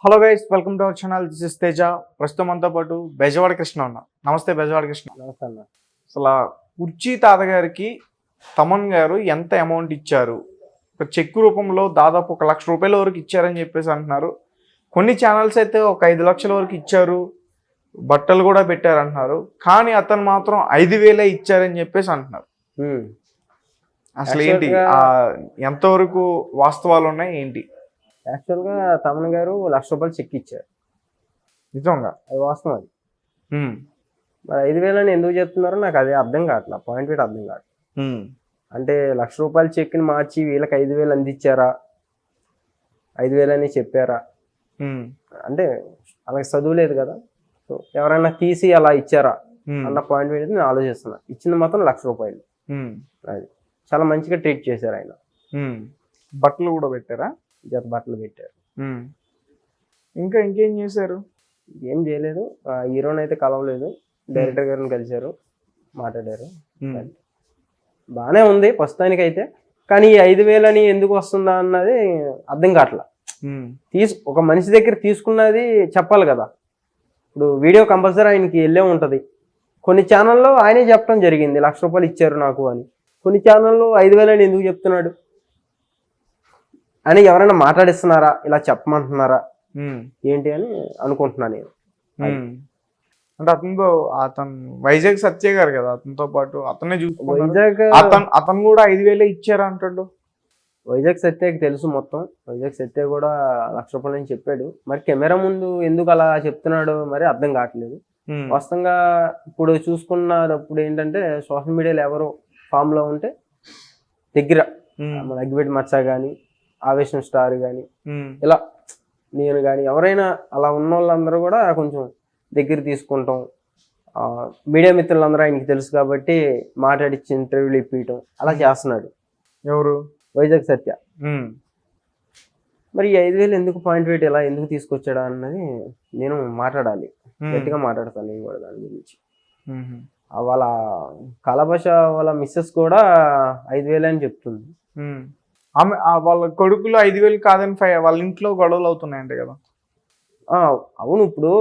Hello guys, welcome to our channel. This is Teja. ప్రస్తుతం మనతో పాటు బెజవాడ కృష్ణ ఉన్నా. నమస్తే బెజవాడ కృష్ణ. నమస్తే అన్న. అసలు కుర్చీ తాతగారికి తమన్ గారు ఎంత అమౌంట్ ఇచ్చారు? ఒక చెక్ రూపంలో దాదాపు ₹1,00,000 వరకు ఇచ్చారని చెప్పేసి అంటున్నారు. కొన్ని ఛానల్స్ అయితే ఒక 5 లక్షల వరకు ఇచ్చారు, బట్టలు కూడా పెట్టారు అంటున్నారు. కానీ అతను మాత్రం 5,000 ఇచ్చారని చెప్పేసి అంటున్నారు. అసలు ఏంటి, ఎంతవరకు వాస్తవాలు ఉన్నాయి ఏంటి? యాక్చువల్గా తమన్ గారు ₹1,00,000 చెక్ ఇచ్చారు. నిజంగా అది వాస్తవం. అది మరి 5,000 అని ఎందుకు చెప్తున్నారో నాకు అదే అర్థం కావట్లా. పాయింట్ పెట్టి అర్థం కావట్లేదు. అంటే ₹1,00,000 చెక్ని మార్చి వీళ్ళకి 5,000 అందించారా, 5,000 అని చెప్పారా? అంటే అలాగే చదువు లేదు కదా, సో ఎవరైనా తీసి అలా ఇచ్చారా అన్న పాయింట్ పెట్టి నేను ఆలోచిస్తున్నా. ఇచ్చింది మాత్రం ₹1,00,000. అది చాలా మంచిగా ట్రీట్ చేశారు ఆయన. బట్టలు కూడా పెట్టారా? జత బట్టలు పెట్టారు. ఇంకా ఇంకేం చేశారు? ఏం చేయలేదు. హీరోని అయితే కలవలేదు, డైరెక్టర్ గారిని కలిశారు, మాట్లాడారు. బాగానే ఉంది ప్రస్తుతానికి అయితే. కానీ ఈ 5,000 అని ఎందుకు వస్తుందా అన్నది అర్థం కావట్లా. ఒక మనిషి దగ్గర తీసుకున్నది చెప్పాలి కదా. ఇప్పుడు వీడియో కంపల్సరీ ఆయనకి వెళ్ళే ఉంటుంది. కొన్ని ఛానల్లో ఆయనే చెప్పడం జరిగింది ₹1,00,000 ఇచ్చారు నాకు అని. కొన్ని ఛానల్లో 5,000 అని ఎందుకు చెప్తున్నాడు అని ఎవరైనా మాట్లాడిస్తున్నారా, ఇలా చెప్పమంటున్నారా ఏంటి అని అనుకుంటున్నాను నేను. అంటే అతను వైజాగ్ సత్య గారు కదా, అతనితో పాటు అతనే వైజాగ్ అతను కూడా 5,000 ఇచ్చారా అంటాడు. వైజాగ్ సత్యకి తెలుసు మొత్తం. వైజాగ్ సత్య కూడా ₹1,00,000 అని చెప్పాడు. మరి కెమెరా ముందు ఎందుకు అలా చెప్తున్నాడు మరి అర్థం కావట్లేదు. వాస్తవంగా ఇప్పుడు చూసుకున్నప్పుడు ఏంటంటే సోషల్ మీడియాలో ఎవరు ఫామ్ లో ఉంటే దగ్గర మన అగ్గిపెట్టి మచ్చ కానీ, ఆవేశం స్టార్ కానీ, ఇలా నేను కానీ ఎవరైనా అలా ఉన్న వాళ్ళందరూ కూడా కొంచెం దగ్గర తీసుకుంటాం. మీడియా మిత్రులందరూ ఆయనకి తెలుసు కాబట్టి మాట్లాడిచ్చి ఇంటర్వ్యూలు ఇప్పించడం అలా చేస్తున్నాడు. ఎవరు? వైజాగ్ సత్య. మరి 5,000 ఎందుకు పాయింట్ పెట్టి ఇలా ఎందుకు తీసుకొచ్చాడా అన్నది నేను మాట్లాడాలి, గట్టిగా మాట్లాడతాను నేను కూడా దాని గురించి. వాళ్ళ కళాభాష వాళ్ళ మిస్సెస్ కూడా 5,000 అని చెప్తుంది. ఆమె వాళ్ళ కొడుకులు 5,000 కాదని వాళ్ళ ఇంట్లో గొడవలు అవుతున్నాయంటే కదా. అవును. ఇప్పుడు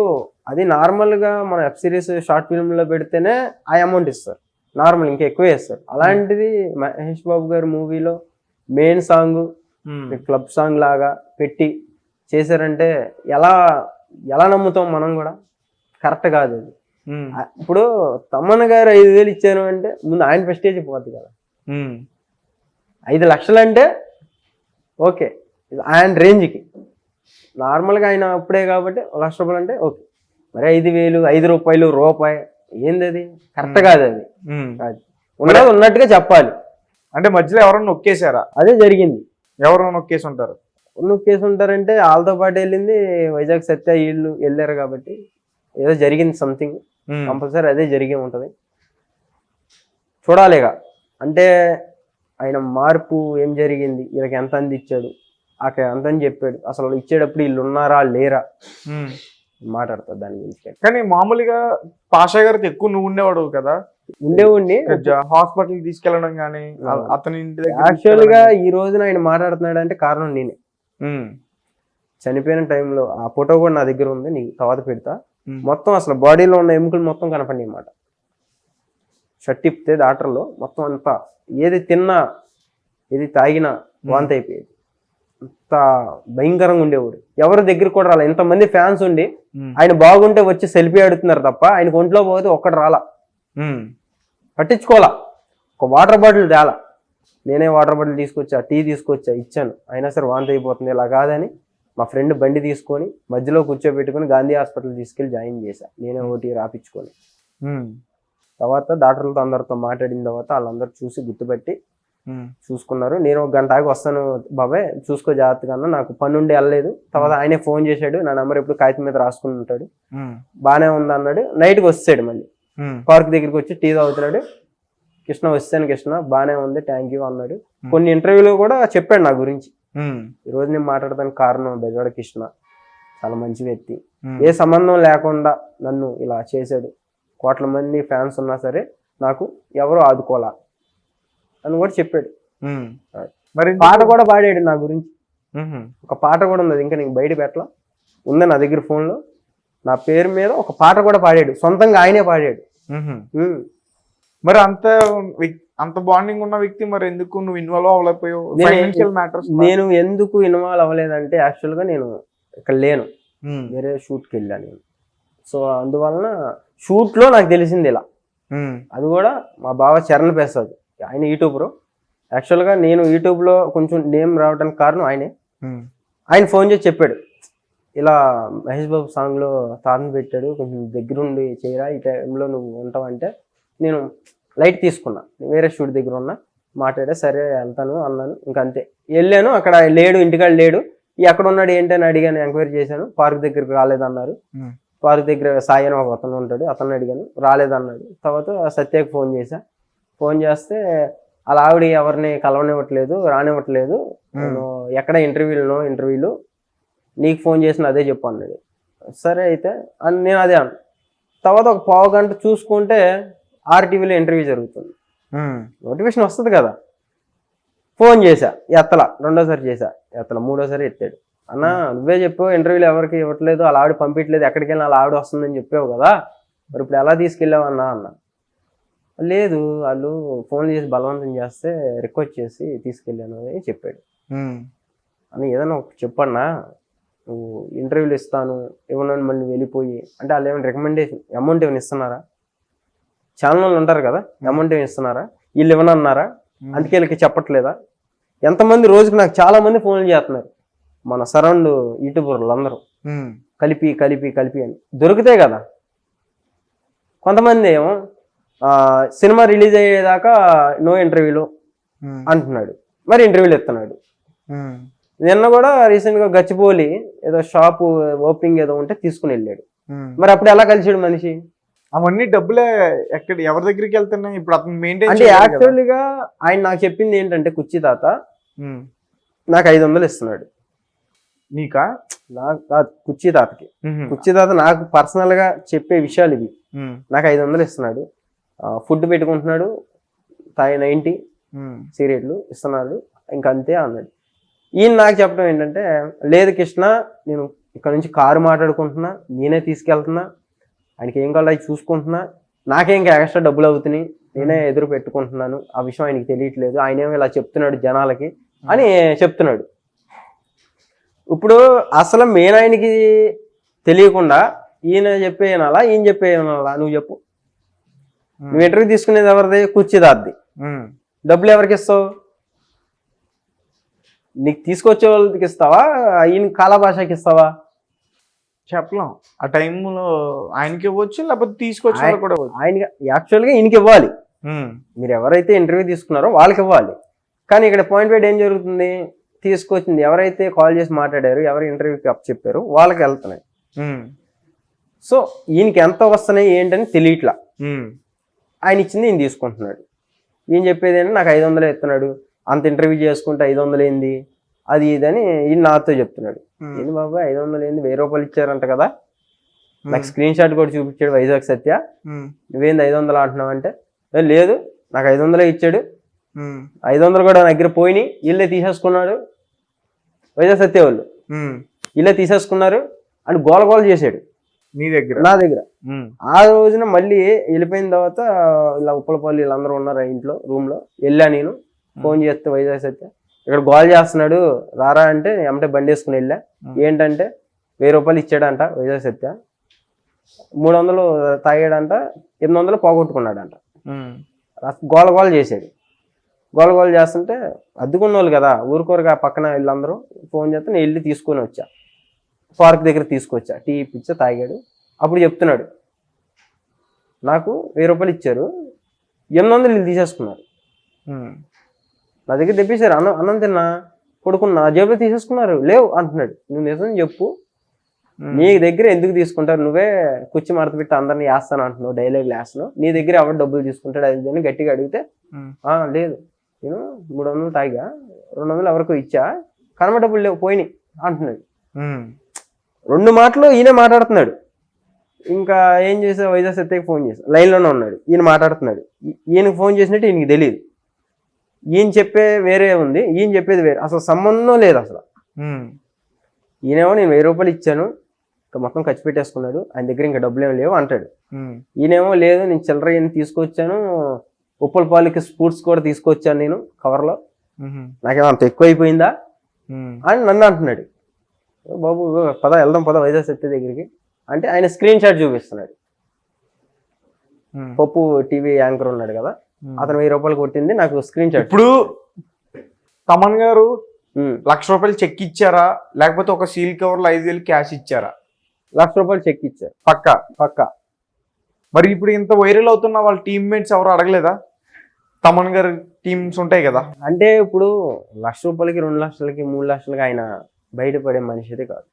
అది నార్మల్ గా మన వెబ్ సిరీస్ షార్ట్ ఫిల్మ్ లో పెడితేనే ఆ అమౌంట్ ఇస్తారు, నార్మల్ ఇంకా ఎక్కువ ఇస్తారు. అలాంటిది మహేష్ బాబు గారి మూవీలో మెయిన్ సాంగ్ క్లబ్ సాంగ్ లాగా పెట్టి చేశారంటే ఎలా ఎలా నమ్ముతాం మనం కూడా? కరెక్ట్ కాదు అది. ఇప్పుడు తమన్ గారు 5,000 ఇచ్చారు అంటే ముందు ఆయన ప్రెస్టేజ్ పోతుంది కదా. 5 లక్షలు అంటే ఓకే, ఆయన రేంజ్కి నార్మల్గా ఆయన అప్పుడే కాబట్టి ₹1,00,000 అంటే ఓకే. మరి 5,000, ₹5, రూపాయి ఏంది అది? కరెక్ట్ కాదు అది. ఉన్నది ఉన్నట్టుగా చెప్పాలి. అంటే మధ్యలో ఎవరన్నా నొక్కేశారా? అదే జరిగింది. ఎవరు నొక్కేసి ఉంటారు? నొక్కేసి ఉంటారంటే వాళ్ళతో పాటు వెళ్ళింది వైజాగ్ సత్య, వీళ్ళు వెళ్ళారు కాబట్టి ఏదో జరిగింది సంథింగ్. కంపల్సరీ అదే జరిగి ఉంటుంది. చూడాలిగా అంటే ఆయన మార్పు ఏం జరిగింది, వీళ్ళకి ఎంత అందించాడు, అక్కడ ఎంత అని చెప్పాడు, అసలు ఇచ్చేటప్పుడు వీళ్ళు ఉన్నారా లేరా మాట్లాడతారు దాని గురించి. కానీ మామూలుగా పాషా గారికి ఎక్కువ నువ్వు ఉండేవాడు కదా, ఉండేవాడిని. హాస్పిటల్ తీసుకెళ్ళడం కానీ అతని ఇంటి దగ్గర. యాక్చువల్ గా ఈ రోజున ఆయన మాట్లాడుతున్నాడు అంటే కారణం నేనే. చనిపోయిన టైంలో ఆ ఫోటో కూడా నా దగ్గర ఉంది, నీకు తర్వాత పెడతా. మొత్తం అసలు బాడీలో ఉన్న ఎముకలు మొత్తం కనపడి అన్నమాట. షర్ట్ ఇప్పితే డాక్టర్లో మొత్తం అంతా ఏది తిన్నా ఏది తాగినా వాంతి అయిపోయేది. అంత భయంకరంగా ఉండేవాడు. ఎవరి దగ్గర కూడా రాలా. ఇంతమంది ఫ్యాన్స్ ఉండి ఆయన బాగుంటే వచ్చి సెల్ఫీ ఆడుతున్నారు తప్ప ఆయనకు ఒంట్లో పోతే ఒక్కటి రాలా, పట్టించుకోవాలా. ఒక వాటర్ బాటిల్ తేలా, నేనే వాటర్ బాటిల్ తీసుకొచ్చా, టీ తీసుకొచ్చా, ఇచ్చాను. అయినా సరే వాంతి అయిపోతుంది. ఇలా కాదని మా ఫ్రెండ్ బండి తీసుకొని మధ్యలో కూర్చోబెట్టుకుని గాంధీ హాస్పిటల్ తీసుకెళ్ళి జాయిన్ చేశా, నేనే ఓటీ రాపించుకొని. తర్వాత డాక్టర్లతో అందరితో మాట్లాడిన తర్వాత వాళ్ళందరూ చూసి గుర్తుపెట్టి చూసుకున్నారు. నేను 1 గంట ఆగి వస్తాను బాబాయ్, చూసుకో జాగ్రత్తగా, నాకు పని ఉండి వెళ్ళలేదు. తర్వాత ఆయనే ఫోన్ చేశాడు, నా నెంబర్ ఎప్పుడు కాగితం మీద రాసుకుని ఉంటాడు, బాగానే ఉంది అన్నాడు. నైట్కి వచ్చాడు, మళ్ళీ పార్క్ దగ్గరికి వచ్చి టీ తాగుతున్నాడు. కృష్ణ వస్తాను కృష్ణ, బాగానే ఉంది, థ్యాంక్ యూ అన్నాడు. కొన్ని ఇంటర్వ్యూలో కూడా చెప్పాడు నా గురించి. ఈ రోజు నేను మాట్లాడడానికి కారణం బెజవాడ కృష్ణ, చాలా మంచి వ్యక్తి, ఏ సంబంధం లేకుండా నన్ను ఇలా చేశాడు. కోట్ల మంది ఫ్యాన్స్ ఉన్నా సరే నాకు ఎవరు ఆదుకోలా అని కూడా చెప్పాడు. మరి పాట కూడా పాడాడు నా గురించి. ఒక పాట కూడా ఉంది, ఇంకా నీకు బయట పెట్టలా. ఉంది నా దగ్గర ఫోన్లో. నా పేరు మీద ఒక పాట కూడా పాడాడు, సొంతంగా ఆయనే పాడాడు. మరి అంత బాండింగ్ ఉన్న వ్యక్తి మరి ఎందుకు నువ్వు ఇన్వాల్వ్ అవ్వలేకపోయావు? Financial matters. నేను ఎందుకు ఇన్వాల్వ్ అవ్వలేదంటే యాక్చువల్గా నేను ఇక్కడ లేను, వేరే షూట్కి వెళ్ళాను నేను. సో అందువలన షూట్లో నాకు తెలిసింది ఇలా. అది కూడా మా బావ చరణ్ ప్రసాద్, ఆయన యూట్యూబర్. యాక్చువల్గా నేను యూట్యూబ్లో కొంచెం నేమ్ రావడానికి కారణం ఆయనే. ఆయన ఫోన్ చేసి చెప్పాడు, ఇలా మహేష్ బాబు సాంగ్లో తాతను పెట్టాడు, కొంచెం దగ్గరుండి చేయరా, ఈ టైంలో నువ్వు ఉంటావంటే నేను లైట్ తీసుకున్నా. వేరే షూట్ దగ్గర ఉన్నా, మాట్లాడా, సరే వెళ్తాను అన్నాను. ఇంకంతే వెళ్ళాను. అక్కడ లేడు, ఇంటికాడ లేడు. ఎక్కడ ఉన్నాడు ఏంటని అడిగాను, ఎంక్వైరీ చేశాను. పార్క్ దగ్గరికి రాలేదన్నారు. పార్క్ దగ్గర సాయి అని ఒక అతను ఉంటాడు, అతను అడిగాను, రాలేదన్నాడు. తర్వాత సత్యకి ఫోన్ చేస్తే అలా ఆవిడ ఎవరిని కలవనివ్వట్లేదు, రానివ్వట్లేదు, నేను ఎక్కడ ఇంటర్వ్యూలు నీకు ఫోన్ చేసిన అదే చెప్పు అన్నాడు. సరే అయితే అని నేను అదే అన్నా. తర్వాత ఒక పావు గంట చూసుకుంటే ఆర్టీవీలో ఇంటర్వ్యూ జరుగుతుంది, నోటిఫికేషన్ వస్తుంది కదా. ఫోన్ చేశా, ఎత్తలా. రెండోసారి చేశా, ఎత్తలా. మూడోసారి ఎత్తాడు. అన్న నువ్వే చెప్పావు ఇంటర్వ్యూలు ఎవరికి ఇవ్వట్లేదు, అలా ఆవిడ పంపించలేదు, ఎక్కడికి వెళ్ళినా అలా ఆవిడ వస్తుందని చెప్పావు కదా, మరి ఇప్పుడు ఎలా తీసుకెళ్ళావన్నా అన్న. లేదు, వాళ్ళు ఫోన్ చేసి బలవంతం చేస్తే రిక్వెస్ట్ చేసి తీసుకెళ్ళాను అని చెప్పాడు. అని ఏదైనా చెప్పన్నా, నువ్వు ఇంటర్వ్యూలు ఇస్తాను ఇవ్వనని మళ్ళీ వెళ్ళిపోయి అంటే వాళ్ళు ఏమైనా రికమెండేషన్ అమౌంట్ ఏమైనా ఇస్తున్నారా? ఛానల్ వాళ్ళు ఉంటారు కదా, అమౌంట్ ఏమైనా ఇస్తున్నారా? వీళ్ళు ఇవ్వనన్నారా? అందుకే వీళ్ళకి చెప్పట్లేదా? ఎంతమంది రోజుకి నాకు చాలా మంది ఫోన్లు చేస్తున్నారు, మన సరౌండ్ యూట్యూబర్లు అందరూ కలిపి అని. దొరికితే కదా. కొంతమంది ఏమో సినిమా రిలీజ్ అయ్యేదాకా నో ఇంటర్వ్యూలు అంటున్నాడు, మరి ఇంటర్వ్యూలు ఇస్తున్నాడు. నిన్న కూడా రీసెంట్గా గచ్చిబౌలి ఏదో షాపు ఓపెనింగ్ ఏదో ఉంటే తీసుకుని వెళ్ళాడు. మరి అప్పుడు ఎలా కలిసాడు మనిషి? అవన్నీ డబ్బులే ఎక్కడ ఎవరి దగ్గరికి వెళ్తున్నాయి ఇప్పుడు అతను మెయింటైన్ అంటే యాక్చువల్గా ఆయన నాకు చెప్పింది ఏంటంటే, కుర్చీ తాత నాకు 500 ఇస్తున్నాడు. నీకా? నాకు కాదు, కుర్చీ తాతకి. కుర్చీ తాత నాకు పర్సనల్ గా చెప్పే విషయాలు ఇవి. నాకు 500 ఇస్తున్నాడు, ఫుడ్ పెట్టుకుంటున్నాడు, 90 సిగరెట్లు ఇస్తున్నాడు, ఇంకంతే అన్నాడు. ఈయన నాకు చెప్పడం ఏంటంటే, లేదు కృష్ణ, నేను ఇక్కడ నుంచి కారు మాట్లాడుకుంటున్నా, నేనే తీసుకెళ్తున్నా, ఆయనకి ఏం కావాలో అవి చూసుకుంటున్నా, నాకే ఇంకా ఎక్స్ట్రా డబ్బులు అవుతున్నాయి, నేనే ఎదురు పెట్టుకుంటున్నాను, ఆ విషయం ఆయనకి తెలియట్లేదు, ఆయనేమో ఇలా చెప్తున్నాడు జనాలకి అని చెప్తున్నాడు. ఇప్పుడు అసలు మెయిన్ ఆయనకి తెలియకుండా ఈయన చెప్పేయనాలా, ఈయన చెప్పేయనాలా? నువ్వు చెప్పు. నువ్వు ఇంటర్వ్యూ తీసుకునేది ఎవరిది? కుర్చీదార్ది. డబ్బులు ఎవరికి ఇస్తావు? నీకు తీసుకొచ్చే వాళ్ళకి ఇస్తావా, ఈయన కాలభాషకి ఇస్తావా? చెప్పలేం. ఆ టైంలో ఆయనకి ఇవ్వచ్చు, లేకపోతే తీసుకొచ్చే కూడా ఆయన యాక్చువల్గా ఈయనకి ఇవ్వాలి. మీరు ఎవరైతే ఇంటర్వ్యూ తీసుకున్నారో వాళ్ళకి ఇవ్వాలి. కానీ ఇక్కడ పాయింట్ వైడ్ ఏం జరుగుతుంది, తీసుకొచ్చింది ఎవరైతే కాల్ చేసి మాట్లాడారు, ఎవరు ఇంటర్వ్యూకి అప్ చెప్పారు వాళ్ళకి వెళ్తున్నాయి. సో ఈయనకి ఎంత వస్తున్నాయి ఏంటని తెలియట్లా. ఆయన ఇచ్చింది ఈయన తీసుకుంటున్నాడు. ఈయన చెప్పేది ఏంటంటే, నాకు 500 ఇస్తున్నాడు, అంత ఇంటర్వ్యూ చేసుకుంటే 500 ఏంది, అది ఇదని ఈయన నాతో చెప్తున్నాడు. ఏంది బాబాయ్ 500 ఏంది, 1000 రూపాయలు ఇచ్చారంట కదా. నాకు స్క్రీన్ షాట్ కూడా చూపించాడు వైజాగ్ సత్య. నువ్వేంది 500 అంటున్నావు అంటే, లేదు నాకు 500 ఇచ్చాడు, 500 కూడా నా దగ్గర పోయినాయి, వీళ్ళే తీసేసుకున్నాడు, వైజాగ్ సత్య వాళ్ళు వీళ్ళే తీసేసుకున్నారు అని గోల చేశాడు నీ దగ్గర, నా దగ్గర. ఆ రోజున మళ్ళీ వెళ్ళిపోయిన తర్వాత ఇలా ఉప్పలపల్లి వీళ్ళందరూ ఉన్నారు ఇంట్లో రూమ్ లో, వెళ్ళా నేను. ఫోన్ చేస్తే వైజాగ్ సత్య ఇక్కడ గోల్ చేస్తున్నాడు రారా అంటే, ఏమంటే బండి వేసుకుని వెళ్ళా. ఏంటంటే 1000 రూపాయలు ఇచ్చాడంట వైజాగ్ సత్య, 300 తాగాడంట, 800 పోగొట్టుకున్నాడంట. గోల చేశాడు. గోల చేస్తుంటే అద్దుకున్న వాళ్ళు కదా, ఊరుకోరుగా పక్కన వీళ్ళందరూ ఫోన్ చేస్తే నేను వెళ్ళి తీసుకొని వచ్చా, పార్క్ దగ్గర తీసుకొచ్చా, టీ ఇప్పించా, తాగాడు. అప్పుడు చెప్తున్నాడు, నాకు 1000 రూపాయలు ఇచ్చారు, 800 వీళ్ళు తీసేసుకున్నారు, నా దగ్గర తెప్పించారు, అన్నం తిన్నా పడుకున్నా, జేబులో తీసేసుకున్నారు, లేవు అంటున్నాడు. నువ్వు నిజం చెప్పు, నీ దగ్గర ఎందుకు తీసుకుంటారు, నువ్వే కుర్చీ మడత పెట్టి అందరినీ వేస్తాను అంటున్నావు, డైలాగులు వేస్తున్నావు, నీ దగ్గర ఎవరు డబ్బులు తీసుకుంటాడు అది అని గట్టిగా అడిగితే, లేదు నేను 300 తాగా, 200 ఎవరికో ఇచ్చా, కనమ డబ్బులు లేవు పోయినాయి అంటున్నాడు. 2 మాటలు ఈయన మాట్లాడుతున్నాడు. ఇంకా ఏం చేసా, వైజాగ్ సత్యకి ఫోన్ చేసా, లైన్లోనే ఉన్నాడు, ఈయన మాట్లాడుతున్నాడు. ఈయనకి ఫోన్ చేసినట్టు ఈయనకి తెలియదు, ఈయన చెప్పే వేరే ఉంది, ఈయన చెప్పేది వేరే, అసలు సంబంధం లేదు అసలు. ఈయనేమో నేను 1000 రూపాయలు ఇచ్చాను, ఇంకా మొత్తం ఖర్చు పెట్టేసుకున్నాడు, ఆయన దగ్గర ఇంకా డబ్బులు ఏమి లేవు అంటాడు. ఉమ్, ఈయనేమో లేదు నేను చిల్లర ఏమి తీసుకొచ్చాను, ఉప్పల పాలకి స్పూట్స్ కూడా తీసుకొచ్చాను నేను కవర్లో, ఉహు, నాకేమో అంత ఎక్కువ అయిపోయిందా ఉమ్, అని నన్ను అంటున్నాడు. బాబు పద వెళ్దాం పద వైజాగ్ సత్య దగ్గరికి అంటే ఆయన స్క్రీన్ షాట్ చూపిస్తున్నాడు. ఉమ్. పప్పు టీవీ యాంకర్ ఉన్నాడు కదా, ఉమ్. అతను 1000 రూపాయలు కొట్టింది నాకు స్క్రీన్ షాట్. ఇప్పుడు తమన్ గారు ₹1,00,000 చెక్ ఇచ్చారా, లేకపోతే ఒక సీల్ కవర్ లో 5,000 క్యాష్ ఇచ్చారా? ₹1,00,000 చెక్ ఇచ్చారు పక్కా. పక్కా. మరి ఇప్పుడు ఇంత వైరల్ అవుతున్న వాళ్ళ టీమ్మేట్స్ ఎవరు అడగలేదా? తమన్ గారి టీమ్స్ ఉంటాయి కదా. అంటే ఇప్పుడు ₹1,00,000కి 2,00,000కి 3,00,000కి ఆయన బయటపడే మనిషిదే కాదు,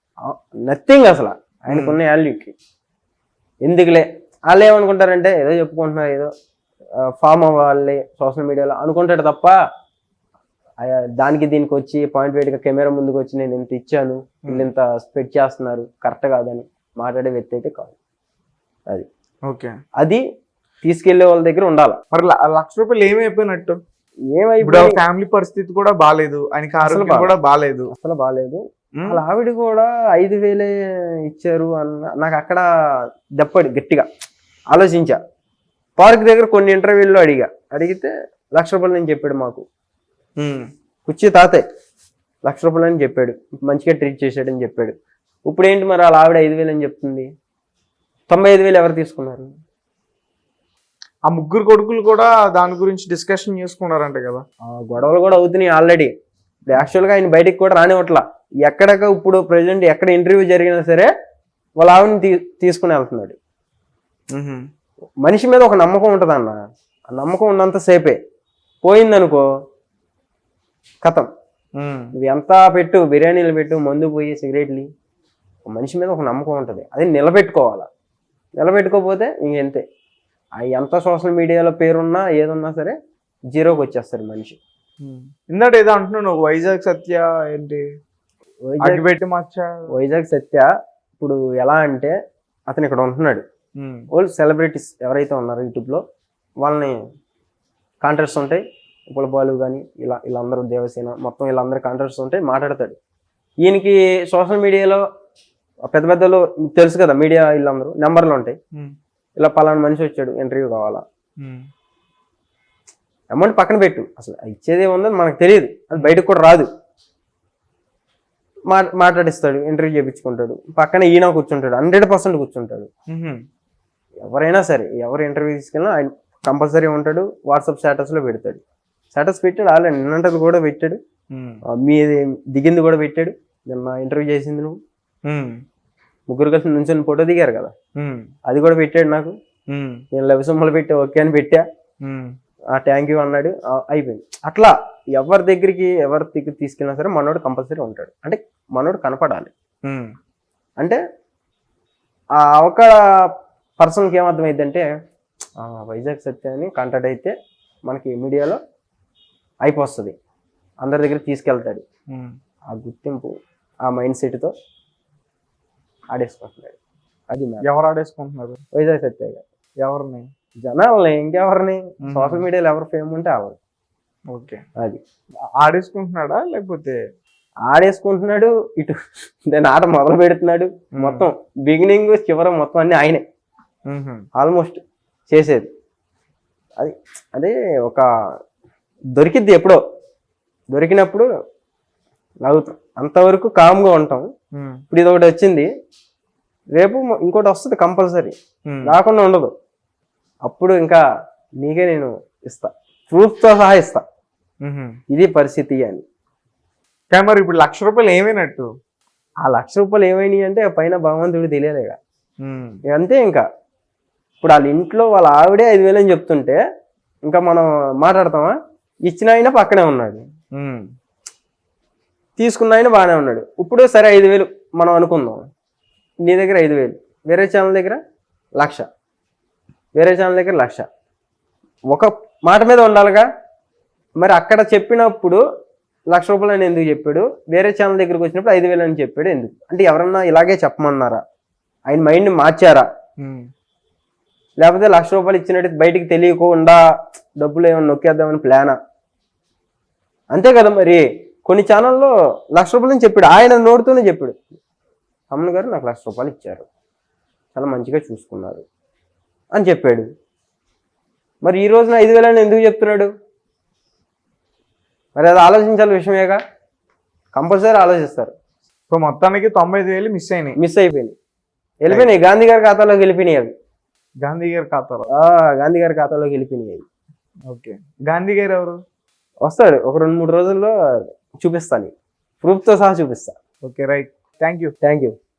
నథింగ్ అసలు ఆయనకున్న వాల్యూకి. ఎందుకులే వాళ్ళు ఏమనుకుంటారంటే ఏదో చెప్పుకుంటున్నారు, ఏదో ఫామ్ అవ్వాలి సోషల్ మీడియాలో అనుకుంటాడు తప్ప దానికి దీనికి వచ్చి పాయింట్ వైడ్గా కెమెరా ముందుకు వచ్చి నేను ఇంత ఇచ్చాను, వీళ్ళు ఇంత స్ప్రెడ్ చేస్తున్నారు కరెక్ట్ కాదని మాట్లాడే వ్యక్తి అయితే కాదు. అది ఓకే, అది తీసుకెళ్లే వాళ్ళ దగ్గర ఉండాలి. మరి ₹1,00,000 ఏమైపోయినట్టు? ఇప్పుడు ఏమైపోయి ఫ్యామిలీ పరిస్థితి కూడా బాగాలేదు, ఆయనకి ఆరోగ్యం బాలేదు. కూడా బాగాలేదు. అసలు బాగాలేదు. వాళ్ళ ఆవిడ కూడా 5,000 ఇచ్చారు అన్న నాకు అక్కడ దప్పడి గట్టిగా ఆలోచించా. పార్క్ దగ్గర కొన్ని ఇంటర్వ్యూల్లో అడిగితే ₹1,00,000 అని చెప్పాడు మాకు. కుర్చీ తాతే ₹1,00,000 అని చెప్పాడు, మంచిగా ట్రీట్ చేశాడని చెప్పాడు. ఇప్పుడు ఏంటి మరి వాళ్ళ ఆవిడ 5,000 అని చెప్తుంది? 95,000 ఎవరు తీసుకున్నారు? ఆ ముగ్గురు కొడుకులు కూడా దాని గురించి డిస్కషన్ చేసుకున్నారంట కదా. గొడవలు కూడా అవుతున్నాయి ఆల్రెడీ. యాక్చువల్గా ఆయన బయటికి కూడా రానివ్వట్లా. ఎక్కడక ఇప్పుడు ప్రెసిడెంట్ ఎక్కడ ఇంటర్వ్యూ జరిగినా సరే వాళ్ళ ఆవిడని తీసుకుని వెళ్తున్నాడు. మనిషి మీద ఒక నమ్మకం ఉంటుంది అన్న, ఆ నమ్మకం ఉన్నంత సేపే. పోయిందనుకో కథం. నువ్వు ఎంత పెట్టు, బిర్యానీలు పెట్టు, మందు పోయి సిగరెట్లు, మనిషి మీద ఒక నమ్మకం ఉంటుంది, అది నిలబెట్టుకోవాలా. నిలబెట్టుకోకపోతే ఇంకెంతే. ఎంత సోషల్ మీడియాలో పేరున్నా ఏదున్నా సరే జీరోకి వచ్చేస్తారు మనిషి. ఇందాక ఏదో అంటున్నావు వైజాగ్ సత్య ఏంటి అగ్గిపెట్టి మచ్చ. వైజాగ్ సత్య ఇప్పుడు ఎలా అంటే అతను ఇక్కడ ఉంటున్నాడు, వాళ్ళు సెలబ్రిటీస్ ఎవరైతే ఉన్నారో యూట్యూబ్లో వాళ్ళని కాంట్రాక్ట్స్ ఉంటాయి, ఉప్పలపాలు కానీ వీళ్ళందరూ దేవసేన మొత్తం వీళ్ళందరూ కాంట్రాక్ట్స్ ఉంటాయి, మాట్లాడతాడు. ఈయనకి సోషల్ మీడియాలో పెద్ద పెద్దలు తెలుసు కదా, మీడియా వీళ్ళందరూ నెంబర్లు ఉంటాయి, ఇలా పలానా మనిషి వచ్చాడు ఇంటర్వ్యూ కావాలా, అమౌంట్ పక్కన పెట్టు, అసలు ఇచ్చేది ఏముందో మనకు తెలియదు, అది బయటకు కూడా రాదు. మాట్లాడిస్తాడు, ఇంటర్వ్యూ చేయించుకుంటాడు, పక్కన ఈయన కూర్చుంటాడు, 100% కూర్చుంటాడు. ఎవరైనా సరే ఎవరు ఇంటర్వ్యూ తీసుకెళ్ళినా ఆయన కంపల్సరీ ఉంటాడు. వాట్సాప్ స్టేటస్లో పెడతాడు, స్టేటస్ పెట్టాడు, ఆల్రెడీ నిన్నంటది కూడా పెట్టాడు, మీది దిగింది కూడా పెట్టాడు. నిన్న ఇంటర్వ్యూ చేసింది నువ్వు, ముగ్గురు కలిసి నుంచి ఫోటో దిగారు కదా, అది కూడా పెట్టాడు నాకు. నేను లవ్ సింబల్ పెట్టి ఓకే అని పెట్టా, థ్యాంక్ యూ అన్నాడు, అయిపోయింది. అట్లా ఎవరి దగ్గరికి తీసుకెళ్ళినా సరే మనోడు కంపల్సరీ ఉంటాడు. అంటే మనోడు కనపడాలి. అంటే ఆ ఒక పర్సన్కి ఏమర్థమైందంటే వైజాగ్ సత్య అని కాంటాక్ట్ అయితే మనకి మీడియాలో అయిపోతుంది, అందరి దగ్గర తీసుకెళ్తాడు. ఆ గుర్తింపు ఆ మైండ్ సెట్తో ఆడేసుకుంటున్నాడు. అది ఎవరు ఆడేసుకుంటున్నారు? వైజాగ్ సత్య గారు. ఎవరిని? జనాలని, ఇంకెవరిని? సోషల్ మీడియాలో ఎవరు ఫేమ్ ఉంటే వాళ్ళు. ఓకే, అది ఆడేసుకుంటున్నాడా లేకపోతే? ఆడేసుకుంటున్నాడు, ఇటు దాని ఆట మొదలు పెడుతున్నాడు. మొత్తం బిగినింగ్ చివర మొత్తం అన్ని ఆయనే ఆల్మోస్ట్ చేసేది. అది అదే ఒక దొరికిద్ది, ఎప్పుడో దొరికినప్పుడు లాగుతాం, అంతవరకు కామ్గా ఉంటాం. ఇప్పుడు ఇది ఒకటి వచ్చింది, రేపు ఇంకోటి వస్తుంది కంపల్సరీ, రాకుండా ఉండదు. అప్పుడు ఇంకా నీకే నేను ఇస్తా, ప్రూఫ్తో సహా ఇస్తా, ఇది పరిస్థితి అని. కానీ మరి ఇప్పుడు ₹1,00,000 ఏమైనట్టు? ఆ ₹1,00,000 ఏమైనాయి అంటే పైన భగవంతుడికి తెలియలేగా, అంతే. ఇంకా ఇప్పుడు వాళ్ళ ఇంట్లో వాళ్ళ ఆవిడే 5,000 అని చెప్తుంటే ఇంకా మనం మాట్లాడతామా? ఇచ్చిన ఆయన పక్కనే ఉన్నాడు, తీసుకున్న ఆయన బాగానే ఉన్నాడు. ఇప్పుడు సరే 5,000 మనం అనుకుందాం, నీ దగ్గర 5,000, వేరే ఛానల్ దగ్గర 1,00,000, వేరే ఛానల్ దగ్గర 1,00,000, ఒక మాట మీద ఉండాలిగా. మరి అక్కడ చెప్పినప్పుడు ₹1,00,000 అని ఎందుకు చెప్పాడు, వేరే ఛానల్ దగ్గరకు వచ్చినప్పుడు 5,000 అని చెప్పాడు ఎందుకు? అంటే ఎవరన్నా ఇలాగే చెప్పమన్నారా? ఆయన మైండ్ని మార్చారా? లేకపోతే ₹1,00,000 ఇచ్చినట్టు బయటికి తెలియకుండా డబ్బులు ఏమైనా నొక్కేద్దామని ప్లానా? అంతే కదా. మరి కొన్ని ఛానల్లో ₹1,00,000 అని చెప్పాడు, ఆయన నోటితోనే చెప్పాడు. తమన్ గారు నాకు ₹1,00,000 ఇచ్చారు, చాలా మంచిగా చూసుకున్నారు అని చెప్పాడు. మరి ఈ రోజున 5,000 అని ఎందుకు చెప్తున్నాడు? మరి అది ఆలోచించాలి విషయమేగా, కంపల్సరీ ఆలోచిస్తారు. సో మొత్తానికి 95,000 మిస్ అయినాయి, మిస్ అయిపోయినాయి, వెళ్ళిపోయినాయి, గాంధీ గారి ఖాతాలోకి వెళ్ళిపోయినాయి అవి. గాంధీ గారి ఖాతాలో. గాంధీ గారి ఖాతాలోకి వెళ్ళిపోయినాయి అవి. ఓకే, గాంధీ గారు ఎవరు? వస్తాడు ఒక 2-3 రోజుల్లో చూపిస్తాను, ప్రూఫ్తో సహా చూపిస్తా. Okay, right, thank you. Thank you.